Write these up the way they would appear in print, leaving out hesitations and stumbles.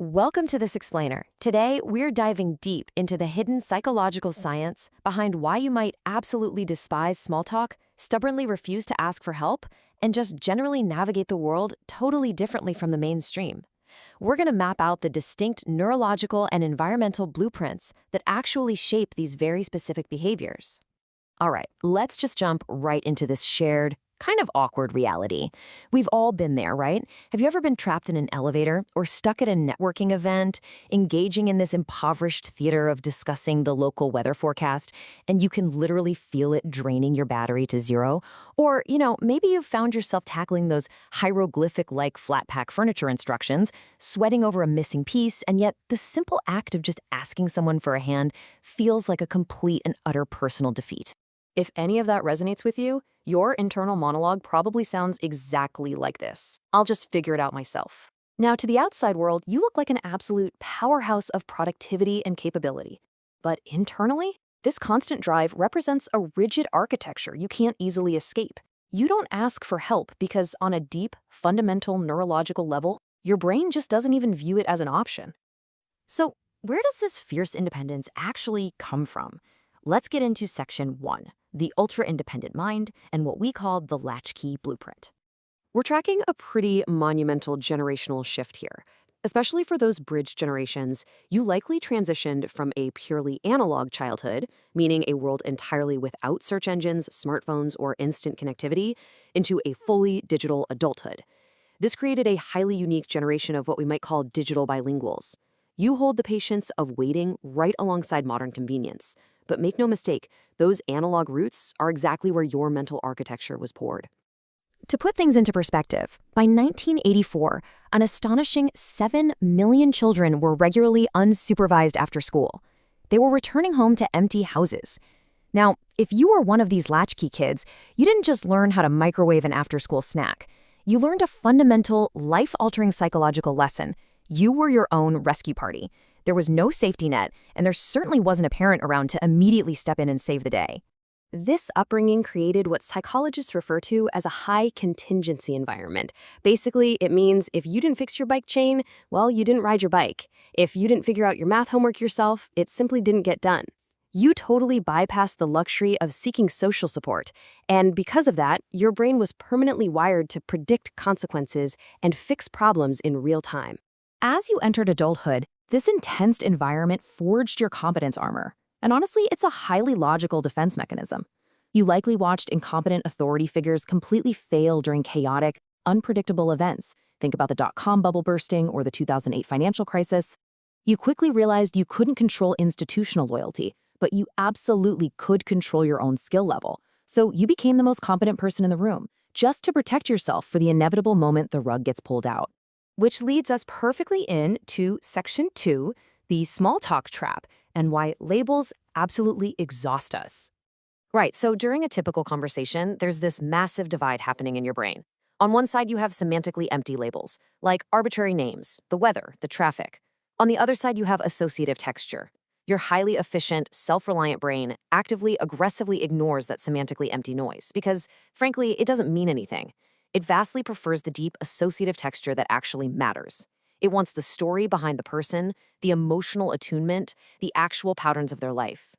Welcome to This Explainer. Today, we're diving deep into the hidden psychological science behind why you might absolutely despise small talk, stubbornly refuse to ask for help, and just generally navigate the world totally differently from the mainstream. We're going to map out the distinct neurological and environmental blueprints that actually shape these very specific behaviors. All right, let's just jump right into this shared, kind of awkward reality. We've all been there, right? Have you ever been trapped in an elevator or stuck at a networking event, engaging in this impoverished theater of discussing the local weather forecast, and you can literally feel it draining your battery to zero? Or, maybe you've found yourself tackling those hieroglyphic-like flat-pack furniture instructions, sweating over a missing piece, and yet the simple act of just asking someone for a hand feels like a complete and utter personal defeat. If any of that resonates with you, your internal monologue probably sounds exactly like this. I'll just figure it out myself. Now, to the outside world, you look like an absolute powerhouse of productivity and capability. But internally, this constant drive represents a rigid architecture you can't easily escape. You don't ask for help because on a deep, fundamental neurological level, your brain just doesn't even view it as an option. So, where does this fierce independence actually come from? Let's get into section 1, the ultra-independent mind and what we call the Latchkey Blueprint. We're tracking a pretty monumental generational shift here. Especially for those bridge generations, you likely transitioned from a purely analog childhood, meaning a world entirely without search engines, smartphones, or instant connectivity, into a fully digital adulthood. This created a highly unique generation of what we might call digital bilinguals. You hold the patience of waiting right alongside modern convenience. But make no mistake, those analog roots are exactly where your mental architecture was poured. To put things into perspective, by 1984, an astonishing 7 million children were regularly unsupervised after school. They were returning home to empty houses. Now, if you were one of these latchkey kids, you didn't just learn how to microwave an after-school snack. You learned a fundamental, life-altering psychological lesson. You were your own rescue party. There was no safety net, and there certainly wasn't a parent around to immediately step in and save the day. This upbringing created what psychologists refer to as a high contingency environment. Basically, it means if you didn't fix your bike chain, well, you didn't ride your bike. If you didn't figure out your math homework yourself, it simply didn't get done. You totally bypassed the luxury of seeking social support, and because of that, your brain was permanently wired to predict consequences and fix problems in real time. As you entered adulthood, this intense environment forged your competence armor. And honestly, it's a highly logical defense mechanism. You likely watched incompetent authority figures completely fail during chaotic, unpredictable events. Think about the dot-com bubble bursting or the 2008 financial crisis. You quickly realized you couldn't control institutional loyalty, but you absolutely could control your own skill level. So you became the most competent person in the room, just to protect yourself for the inevitable moment the rug gets pulled out. Which leads us perfectly into section 2, the small talk trap, and why labels absolutely exhaust us. Right, so during a typical conversation, there's this massive divide happening in your brain. On one side, you have semantically empty labels, like arbitrary names, the weather, the traffic. On the other side, you have associative texture. Your highly efficient, self-reliant brain actively, aggressively ignores that semantically empty noise because, frankly, it doesn't mean anything. It vastly prefers the deep associative texture that actually matters. It wants the story behind the person, the emotional attunement, the actual patterns of their life.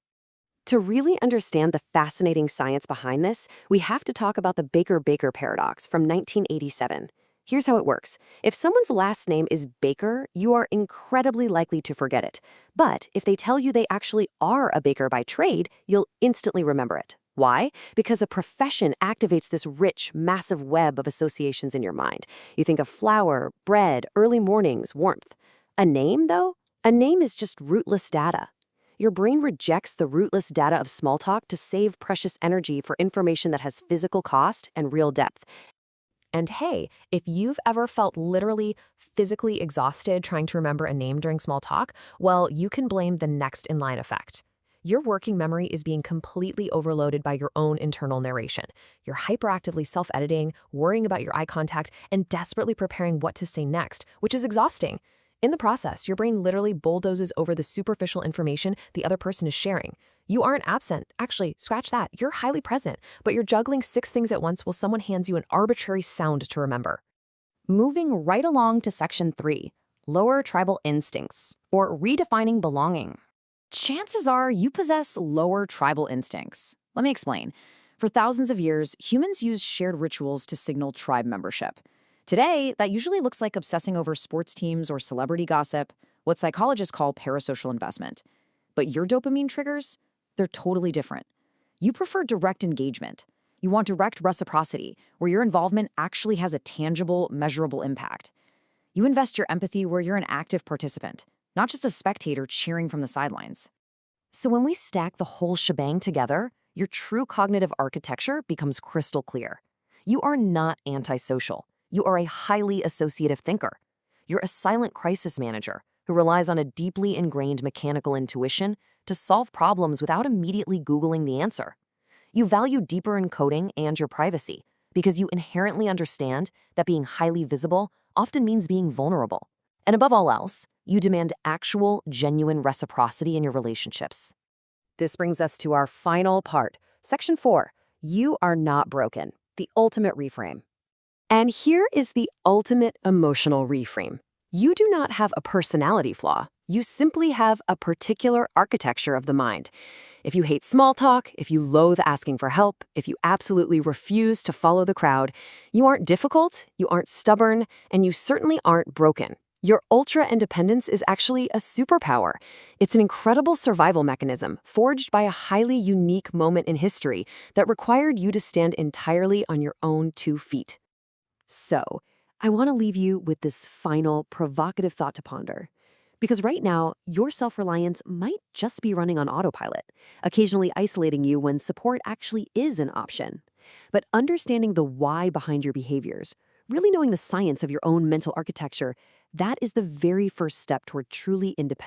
To really understand the fascinating science behind this, we have to talk about the Baker-Baker paradox from 1987. Here's how it works. If someone's last name is Baker, you are incredibly likely to forget it. But if they tell you they actually are a baker by trade, you'll instantly remember it. Why? Because a profession activates this rich, massive web of associations in your mind. You think of flour, bread, early mornings, warmth. A name, though? A name is just rootless data. Your brain rejects the rootless data of small talk to save precious energy for information that has physical cost and real depth. And hey, if you've ever felt literally physically exhausted trying to remember a name during small talk, well, you can blame the next in line effect. Your working memory is being completely overloaded by your own internal narration. You're hyperactively self-editing, worrying about your eye contact, and desperately preparing what to say next, which is exhausting. In the process, your brain literally bulldozes over the superficial information the other person is sharing. You aren't absent. Actually, scratch that. You're highly present, but you're juggling 6 things at once while someone hands you an arbitrary sound to remember. Moving right along to section 3, lower tribal instincts, or redefining belonging? Chances are you possess lower tribal instincts. Let me explain. For thousands of years, humans used shared rituals to signal tribe membership. Today, that usually looks like obsessing over sports teams or celebrity gossip, what psychologists call parasocial investment. But your dopamine triggers? They're totally different. You prefer direct engagement. You want direct reciprocity, where your involvement actually has a tangible, measurable impact. You invest your empathy where you're an active participant, not just a spectator cheering from the sidelines. So when we stack the whole shebang together, your true cognitive architecture becomes crystal clear. You are not antisocial. You are a highly associative thinker. You're a silent crisis manager who relies on a deeply ingrained mechanical intuition to solve problems without immediately Googling the answer. You value deeper encoding and your privacy because you inherently understand that being highly visible often means being vulnerable. And above all else, you demand actual, genuine reciprocity in your relationships. This brings us to our final part, Section 4, You Are Not Broken, the ultimate reframe. And here is the ultimate emotional reframe. You do not have a personality flaw. You simply have a particular architecture of the mind. If you hate small talk, if you loathe asking for help, if you absolutely refuse to follow the crowd, you aren't difficult, you aren't stubborn, and you certainly aren't broken. Your ultra-independence is actually a superpower. It's an incredible survival mechanism forged by a highly unique moment in history that required you to stand entirely on your own 2 feet. So, I want to leave you with this final provocative thought to ponder. Because right now, your self-reliance might just be running on autopilot, occasionally isolating you when support actually is an option. But understanding the why behind your behaviors, really knowing the science of your own mental architecture, that is the very first step toward truly independent.